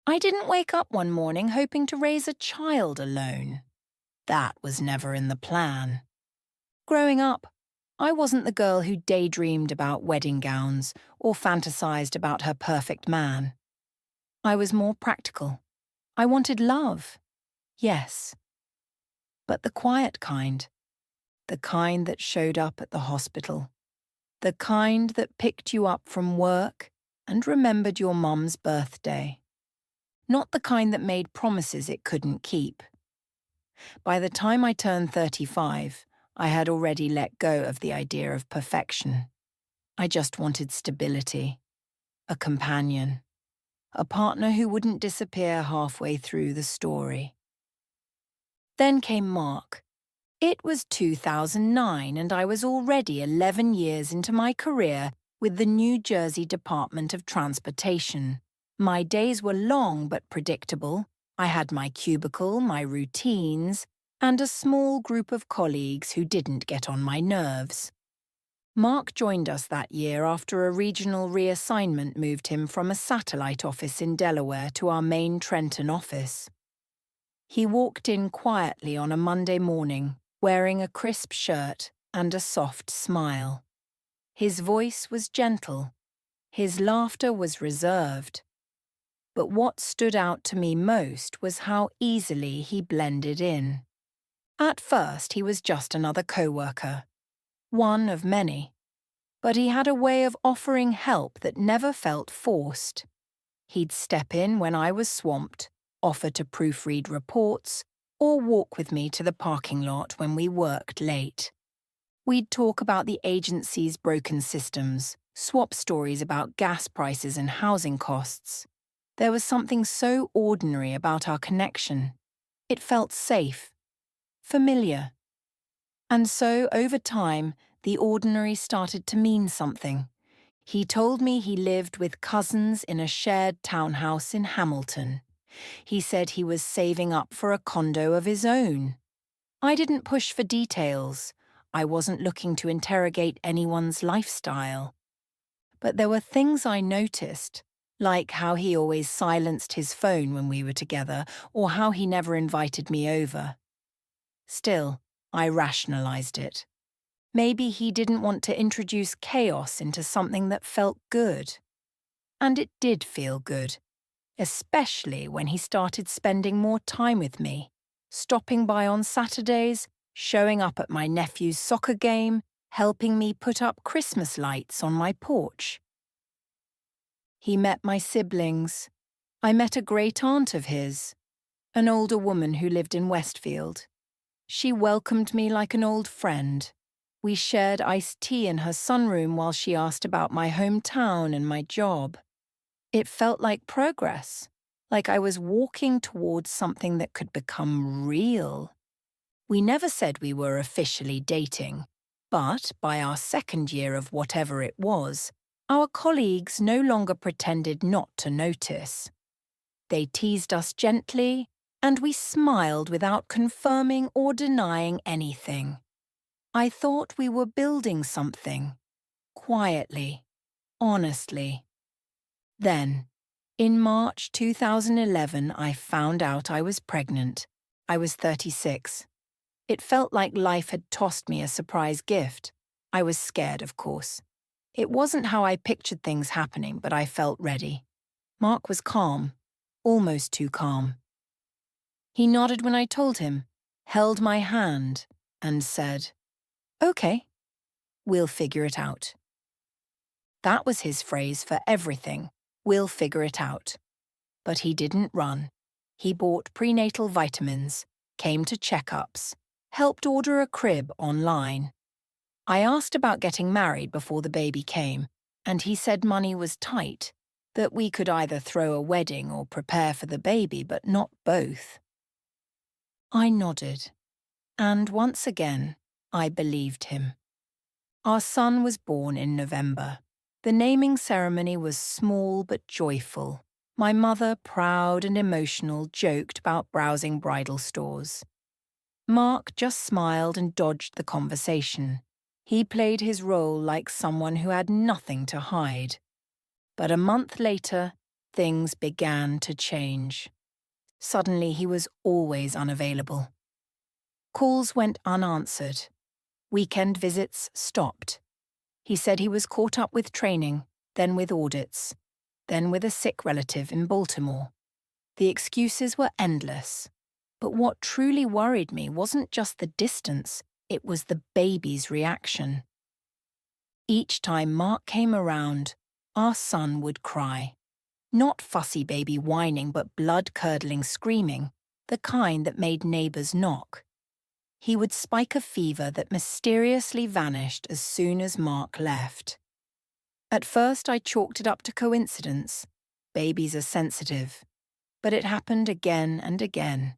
I didn't wake up one morning hoping to raise a child alone. That was never in the plan. Growing up, I wasn't the girl who daydreamed about wedding gowns or fantasized about her perfect man. I was more practical. I wanted love, yes, but the quiet kind, the kind that showed up at the hospital, the kind that picked you up from work and remembered your mum's birthday. Not the kind that made promises it couldn't keep. By the time I turned 35, I had already let go of the idea of perfection. I just wanted stability, a companion, a partner who wouldn't disappear halfway through the story. Then came Mark. It was 2009 and I was already 11 years into my career with the New Jersey Department of Transportation. My days were long but predictable. I had my cubicle, my routines, and a small group of colleagues who didn't get on my nerves. Mark joined us that year after a regional reassignment moved him from a satellite office in Delaware to our main Trenton office. He walked in quietly on a Monday morning, wearing a crisp shirt and a soft smile. His voice was gentle. His laughter was reserved. But what stood out to me most was how easily he blended in. At first, he was just another coworker, one of many. But he had a way of offering help that never felt forced. He'd step in when I was swamped, offer to proofread reports, or walk with me to the parking lot when we worked late. We'd talk about the agency's broken systems, swap stories about gas prices and housing costs. There was something so ordinary about our connection. It felt safe, familiar. And so, over time, the ordinary started to mean something. He told me he lived with cousins in a shared townhouse in Hamilton. He said he was saving up for a condo of his own. I didn't push for details. I wasn't looking to interrogate anyone's lifestyle. But there were things I noticed, like how he always silenced his phone when we were together, or how he never invited me over. Still, I rationalized it. Maybe he didn't want to introduce chaos into something that felt good. And it did feel good, especially when he started spending more time with me, stopping by on Saturdays, showing up at my nephew's soccer game, helping me put up Christmas lights on my porch. He met my siblings. I met a great aunt of his, an older woman who lived in Westfield. She welcomed me like an old friend. We shared iced tea in her sunroom while she asked about my hometown and my job. It felt like progress, like I was walking towards something that could become real. We never said we were officially dating, but by our second year of whatever it was, our colleagues no longer pretended not to notice. They teased us gently, and we smiled without confirming or denying anything. I thought we were building something, quietly, honestly. Then, in March 2011, I found out I was pregnant. I was 36. It felt like life had tossed me a surprise gift. I was scared, of course. It wasn't how I pictured things happening, but I felt ready. Mark was calm, almost too calm. He nodded when I told him, held my hand, and said, "Okay, we'll figure it out." That was his phrase for everything. We'll figure it out. But he didn't run. He bought prenatal vitamins, came to checkups, helped order a crib online. I asked about getting married before the baby came, and he said money was tight, that we could either throw a wedding or prepare for the baby, but not both. I nodded, and once again, I believed him. Our son was born in November. The naming ceremony was small but joyful. My mother, proud and emotional, joked about browsing bridal stores. Mark just smiled and dodged the conversation. He played his role like someone who had nothing to hide. But a month later, things began to change. Suddenly, he was always unavailable. Calls went unanswered. Weekend visits stopped. He said he was caught up with training, then with audits, then with a sick relative in Baltimore. The excuses were endless. But what truly worried me wasn't just the distance, it was the baby's reaction. Each time Mark came around, our son would cry. Not fussy baby whining, but blood-curdling screaming, the kind that made neighbors knock. He would spike a fever that mysteriously vanished as soon as Mark left. At first I chalked it up to coincidence. Babies are sensitive. But it happened again and again.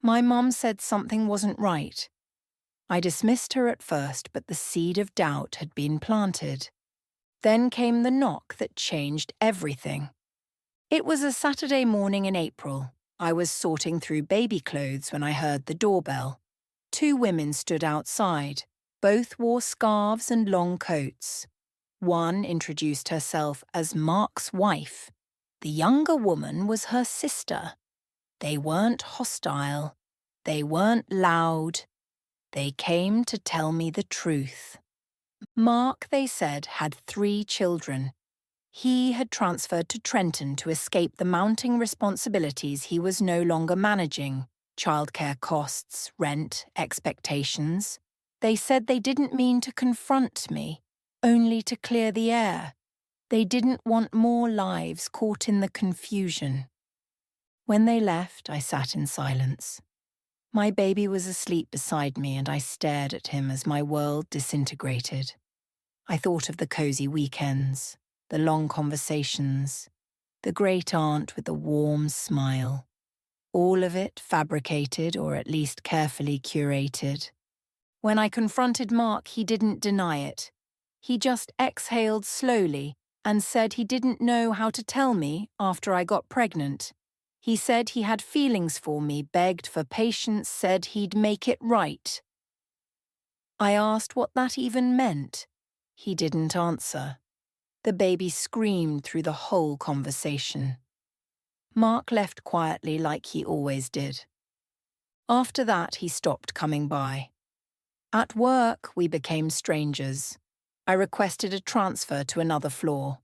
My mum said something wasn't right. I dismissed her at first, but the seed of doubt had been planted. Then came the knock that changed everything. It was a Saturday morning in April. I was sorting through baby clothes when I heard the doorbell. 2 women stood outside. Both wore scarves and long coats. One introduced herself as Mark's wife. The younger woman was her sister. They weren't hostile. They weren't loud. They came to tell me the truth. Mark, they said, had 3 children. He had transferred to Trenton to escape the mounting responsibilities he was no longer managing: childcare costs, rent, expectations. They said they didn't mean to confront me, only to clear the air. They didn't want more lives caught in the confusion. When they left, I sat in silence. My baby was asleep beside me, and I stared at him as my world disintegrated. I thought of the cozy weekends, the long conversations, the great aunt with the warm smile. All of it fabricated, or at least carefully curated. When I confronted Mark, he didn't deny it. He just exhaled slowly and said he didn't know how to tell me after I got pregnant. He said he had feelings for me, begged for patience, said he'd make it right. I asked what that even meant. He didn't answer. The baby screamed through the whole conversation. Mark left quietly like he always did. After that, he stopped coming by. At work, we became strangers. I requested a transfer to another floor.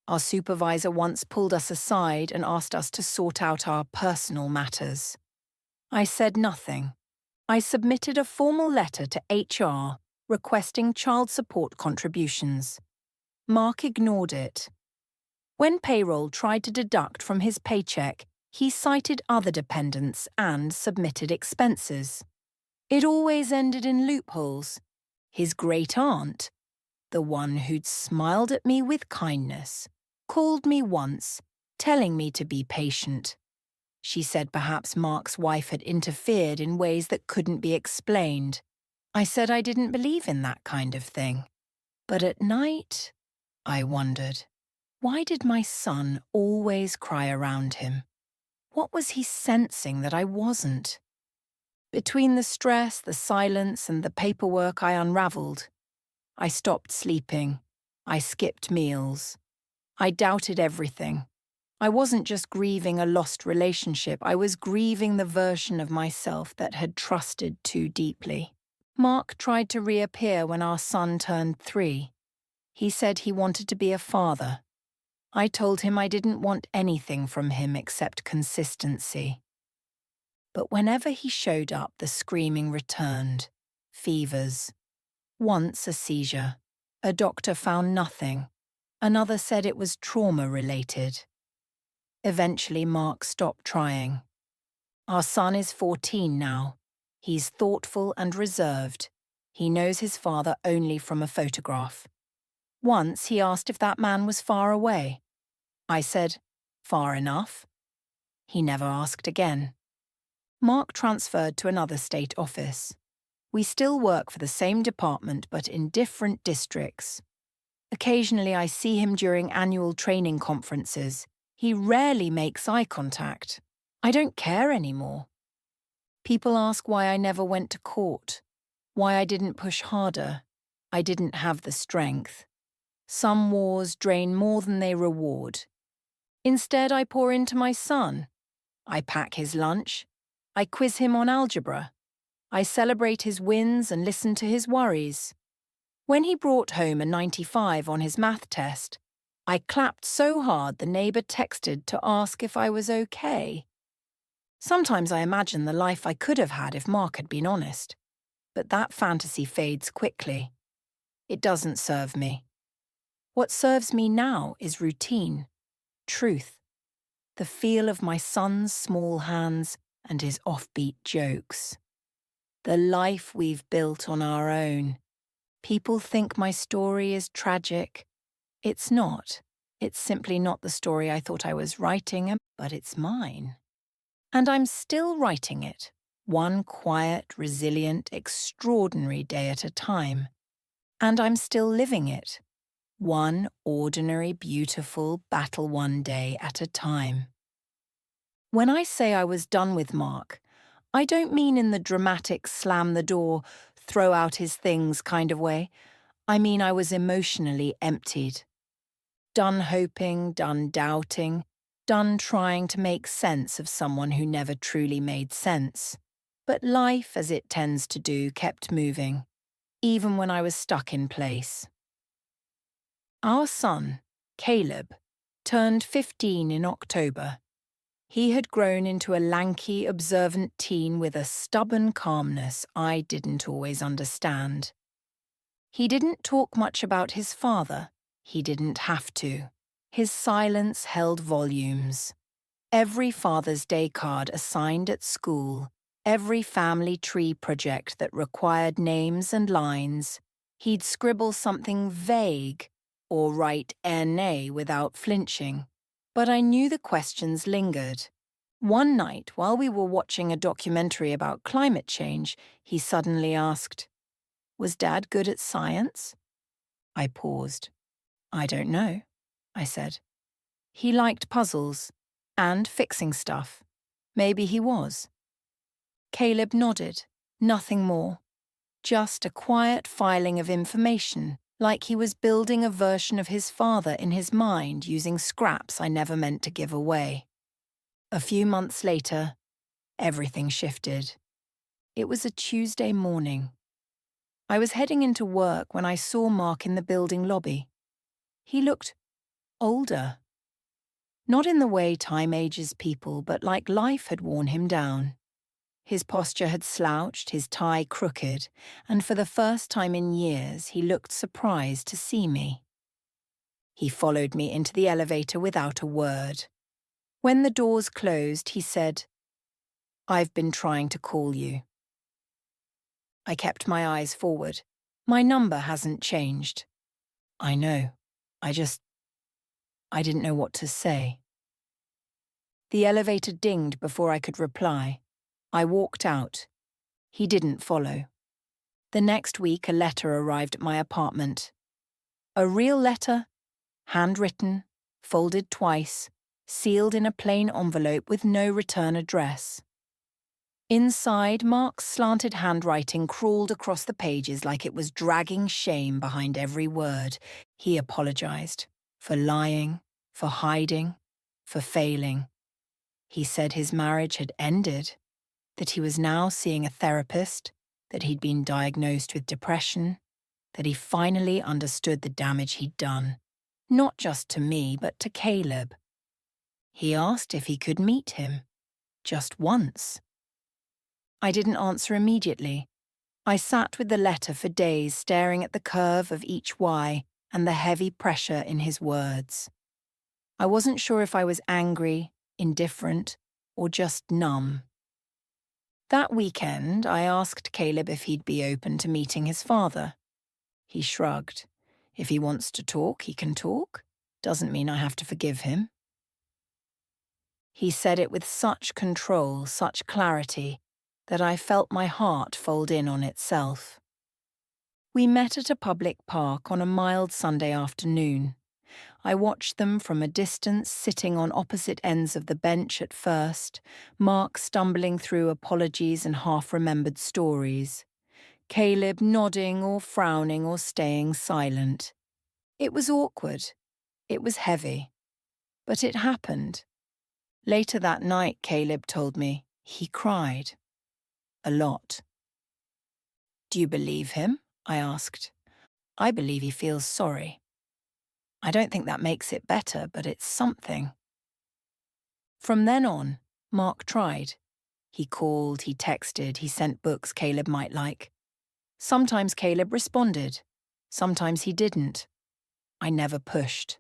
Our supervisor once pulled us aside and asked us to sort out our personal matters. I said nothing. I submitted a formal letter to HR requesting child support contributions. Mark ignored it. When payroll tried to deduct from his paycheck, he cited other dependents and submitted expenses. It always ended in loopholes. His great aunt, the one who'd smiled at me with kindness, called me once, telling me to be patient. She said perhaps Mark's wife had interfered in ways that couldn't be explained. I said I didn't believe in that kind of thing. But at night, I wondered, why did my son always cry around him? What was he sensing that I wasn't? Between the stress, the silence, and the paperwork I unraveled, I stopped sleeping. I skipped meals. I doubted everything. I wasn't just grieving a lost relationship, I was grieving the version of myself that had trusted too deeply. Mark tried to reappear when our son turned 3. He said he wanted to be a father. I told him I didn't want anything from him except consistency. But whenever he showed up, the screaming returned. Fevers. Once a seizure. A doctor found nothing. Another said it was trauma-related. Eventually, Mark stopped trying. Our son is 14 now. He's thoughtful and reserved. He knows his father only from a photograph. Once he asked if that man was far away. I said, "Far enough." He never asked again. Mark transferred to another state office. We still work for the same department but in different districts. Occasionally I see him during annual training conferences. He rarely makes eye contact. I don't care anymore. People ask why I never went to court, why I didn't push harder. I didn't have the strength. Some wars drain more than they reward. Instead, I pour into my son. I pack his lunch. I quiz him on algebra. I celebrate his wins and listen to his worries. When he brought home a 95 on his math test, I clapped so hard the neighbour texted to ask if I was okay. Sometimes I imagine the life I could have had if Mark had been honest, but that fantasy fades quickly. It doesn't serve me. What serves me now is routine, truth, the feel of my son's small hands and his offbeat jokes. The life we've built on our own. People think my story is tragic. It's not. It's simply not the story I thought I was writing, but it's mine. And I'm still writing it, one quiet, resilient, extraordinary day at a time. And I'm still living it, one ordinary, beautiful, battle-won day at a time. When I say I was done with Mark, I don't mean in the dramatic slam the door, throw out his things kind of way. I mean I was emotionally emptied. Done hoping, done doubting, done trying to make sense of someone who never truly made sense. But life, as it tends to do, kept moving, even when I was stuck in place. Our son, Caleb, turned 15 in October. He had grown into a lanky, observant teen with a stubborn calmness I didn't always understand. He didn't talk much about his father. He didn't have to. His silence held volumes. Every Father's Day card assigned at school, every family tree project that required names and lines, he'd scribble something vague or write "nay" without flinching. But I knew the questions lingered. One night, while we were watching a documentary about climate change, he suddenly asked, "Was Dad good at science?" I paused. "I don't know," I said. "He liked puzzles and fixing stuff. Maybe he was." Caleb nodded, nothing more. Just a quiet filing of information, like he was building a version of his father in his mind using scraps I never meant to give away. A few months later, everything shifted. It was a Tuesday morning. I was heading into work when I saw Mark in the building lobby. He looked older. Not in the way time ages people, but like life had worn him down. His posture had slouched, his tie crooked, and for the first time in years he looked surprised to see me. He followed me into the elevator without a word. When the doors closed, he said, "I've been trying to call you." I kept my eyes forward. "My number hasn't changed." "I know. I didn't know what to say." The elevator dinged before I could reply. I walked out. He didn't follow. The next week, a letter arrived at my apartment. A real letter, handwritten, folded twice, sealed in a plain envelope with no return address. Inside, Mark's slanted handwriting crawled across the pages like it was dragging shame behind every word. He apologized for lying, for hiding, for failing. He said his marriage had ended, that he was now seeing a therapist, that he'd been diagnosed with depression, that he finally understood the damage he'd done, not just to me, but to Caleb. He asked if he could meet him, just once. I didn't answer immediately. I sat with the letter for days, staring at the curve of each Y and the heavy pressure in his words. I wasn't sure if I was angry, indifferent, or just numb. That weekend, I asked Caleb if he'd be open to meeting his father. He shrugged. If he wants to talk, he can talk. Doesn't mean I have to forgive him. He said it with such control, such clarity, that I felt my heart fold in on itself. We met at a public park on a mild Sunday afternoon. I watched them from a distance, sitting on opposite ends of the bench at first, Mark stumbling through apologies and half-remembered stories, Caleb nodding or frowning or staying silent. It was awkward. It was heavy. But it happened. Later that night, Caleb told me he cried. A lot. Do you believe him? I asked. I believe he feels sorry. I don't think that makes it better, but it's something. From then on, Mark tried. He called, he texted, he sent books Caleb might like. Sometimes Caleb responded. Sometimes he didn't. I never pushed.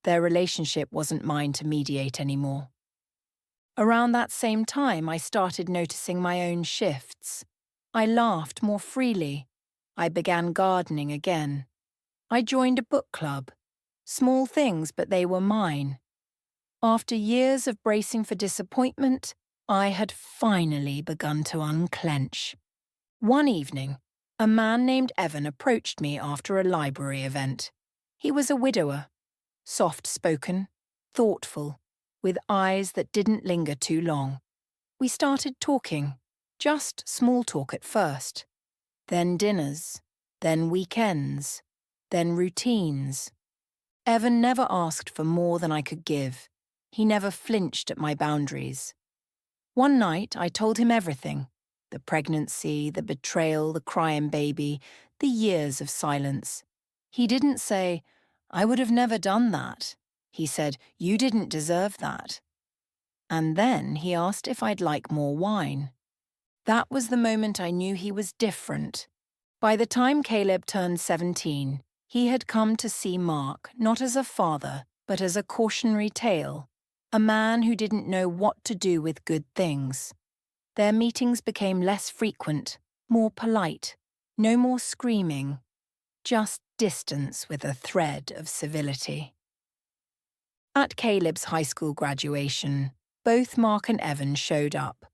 Their relationship wasn't mine to mediate anymore. Around that same time, I started noticing my own shifts. I laughed more freely. I began gardening again. I joined a book club. Small things, but they were mine. After years of bracing for disappointment, I had finally begun to unclench. One evening, a man named Evan approached me after a library event. He was a widower, soft-spoken, thoughtful, with eyes that didn't linger too long. We started talking, just small talk at first. Then dinners, then weekends, then routines. Evan never asked for more than I could give. He never flinched at my boundaries. One night, I told him everything. The pregnancy, the betrayal, the crying baby, the years of silence. He didn't say, I would have never done that. He said, you didn't deserve that. And then he asked if I'd like more wine. That was the moment I knew he was different. By the time Caleb turned 17, he had come to see Mark not as a father, but as a cautionary tale, a man who didn't know what to do with good things. Their meetings became less frequent, more polite, no more screaming, just distance with a thread of civility. At Caleb's high school graduation, both Mark and Evan showed up.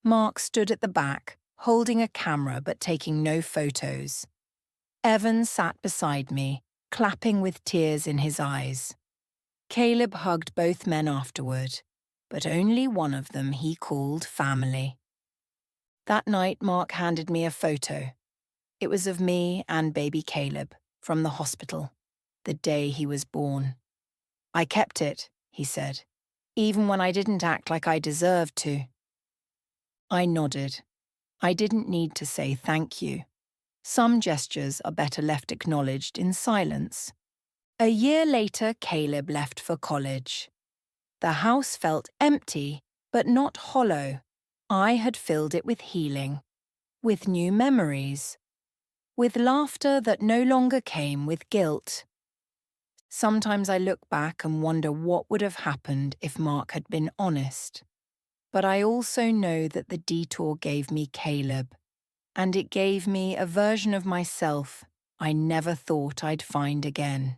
Mark stood at the back, holding a camera but taking no photos. Evan sat beside me, clapping with tears in his eyes. Caleb hugged both men afterward, but only one of them he called family. That night, Mark handed me a photo. It was of me and baby Caleb from the hospital, the day he was born. I kept it, he said, even when I didn't act like I deserved to. I nodded. I didn't need to say thank you. Some gestures are better left acknowledged in silence. A year later, Caleb left for college. The house felt empty, but not hollow. I had filled it with healing, with new memories, with laughter that no longer came with guilt. Sometimes I look back and wonder what would have happened if Mark had been honest. But I also know that the detour gave me Caleb, and it gave me a version of myself I never thought I'd find again.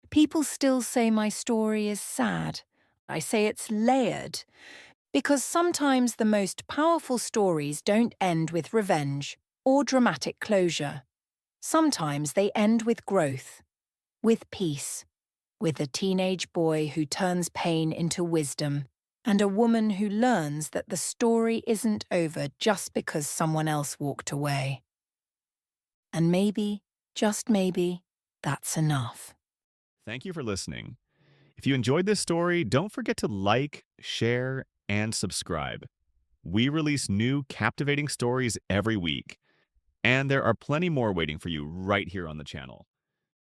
People still say my story is sad. I say it's layered, because sometimes the most powerful stories don't end with revenge or dramatic closure. Sometimes they end with growth, with peace, with a teenage boy who turns pain into wisdom, and a woman who learns that the story isn't over just because someone else walked away. And maybe, just maybe, that's enough. Thank you for listening. If you enjoyed this story, don't forget to like, share, and subscribe. We release new captivating stories every week, and there are plenty more waiting for you right here on the channel.